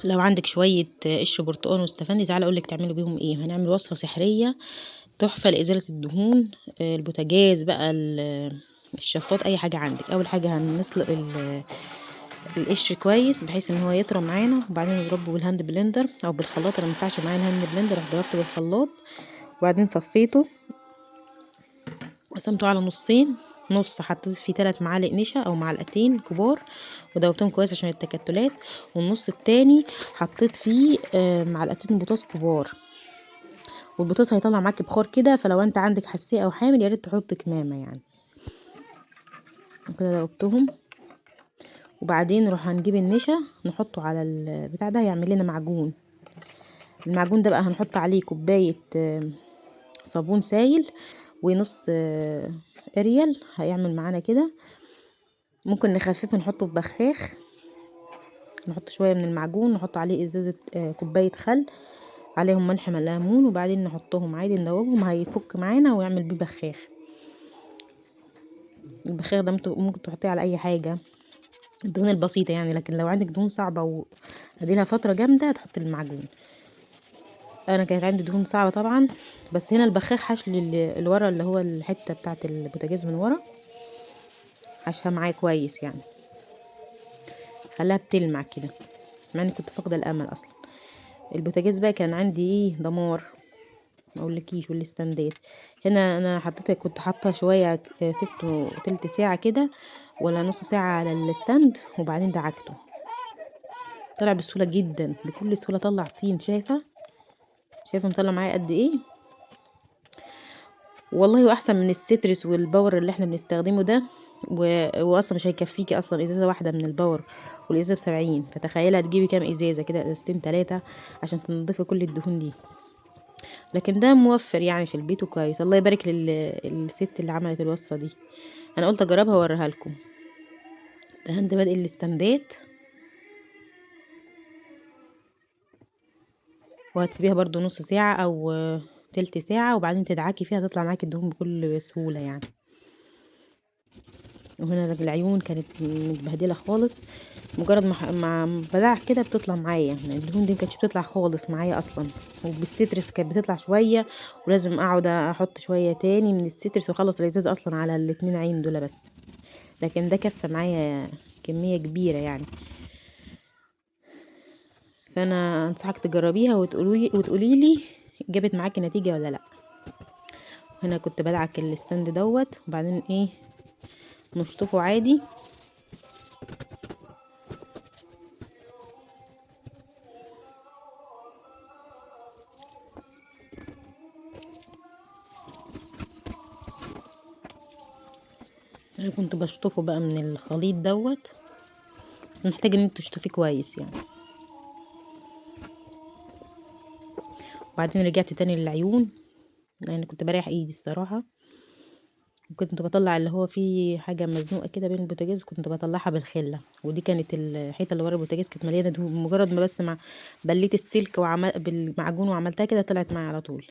لو عندك شويه قشر برتقان واستفندي تعالى اقولك تعملي بيهم ايه. هنعمل وصفه سحريه تحفه لازاله الدهون. البوتاجاز بقى، الشفاط، اي حاجه عندك. اول حاجه هنسلق القشر كويس بحيث ان هو يطرى معانا، وبعدين نضربه بالهاند بلندر او بالخلاط. انا مينفعش معايا الهاند بلندر، رحت ضربته بالخلاط وبعدين صفيته قسمته على نصين. نص حطيت فيه 3 معالق نشا او معلقتين كبار ودوبتهم كويس عشان التكتلات، والنص التاني حطيت فيه معلقتين بوتاص كبار. والبوتاص هيطلع معاكي بخار كده، فلو انت عندك حساسيه او حامل يا ريت تحط كمامه يعني. وكده دوبتهم، وبعدين نروح هنجيب النشا نحطه على البتاع ده هيعمل لنا معجون. المعجون ده بقى هنحط عليه كوبايه صابون سايل ونص اريال هيعمل معانا كده. ممكن نخففه نحطه في بخاخ، نحط شويه من المعجون نحط عليه ازازه كوبايه خل عليهم ملح ليمون، وبعدين نحطهم عادي ندوبهم هيفك معانا ويعمل بيه بخاخ. البخاخ ده ممكن تحطيه على اي حاجه، الدهون البسيطه يعني، لكن لو عندك دهون صعبه وهديلها فتره جامده تحط المعجون. انا كانت عندي دهون صعبه طبعا، بس هنا البخاخ حش لي اللي ورا اللي هو الحته بتاعه البوتاجاز من ورا، حشها معايا كويس يعني، خلاها بتلمع كده مع اني كنت فاقده الامل اصلا. البوتاجاز بقى كان عندي ايه دمار ما اقولكيش، والاستندات هنا انا كنت حاطه شويه سبته تلت ساعه كده ولا نص ساعه على الستاند، وبعدين دعكته طلع بسهوله جدا، بكل سهوله طلع طين. شايفه مطلع معايا قد ايه والله، واحسن من السترس والباور اللي احنا بنستخدمه ده. واصلا مش هيكفيكي اصلا ازازه واحده من الباور، والازازه ب70، فتخيلي هتجيبي كام ازازه كده، ازازتين 3 عشان تنضفي كل الدهون دي. لكن ده موفر يعني في البيت وكويس. الله يبارك للست اللي عملت الوصفه دي، انا قلت اجربها واوريها لكم. دهنت بادئ الاستندات، وهتسيبيها برضو نص ساعه او تلت ساعه، وبعدين تدعكي فيها تطلع معاكي الدهون بكل سهوله يعني. وهنا العيون كانت متبهدله خالص، مجرد ما بدعك كده بتطلع معايا يعني. الدهون دي مكانتش بتطلع خالص معايا اصلا، وبالسترس كانت بتطلع شويه، ولازم اقعد احط شويه تاني من السترس واخلص الازاز اصلا على الاتنين عين دول بس. لكن ده كفى معايا كميه كبيره يعني. فانا انصحك تجربيها وتقولي لي جابت معاكي نتيجه ولا لا. هنا كنت بدعك الستاند دوت، وبعدين ايه نشطفه عادي. انا كنت بشطفه بقى من الخليط دوت، بس محتاجه ان انت تشطفيه كويس يعني. وبعدين رجعت تاني للعيون لان كنت بريح ايدي الصراحه، وكنت بطلع اللي هو فيه حاجه مزنوقه كده بين البوتاجاز، كنت بطلعها بالخله. ودي كانت الحيطه اللي ورا البوتاجاز كانت مليانه دهون، مجرد ما بس بليت السلك بالمعجون وعملتها كده طلعت معايا على طول.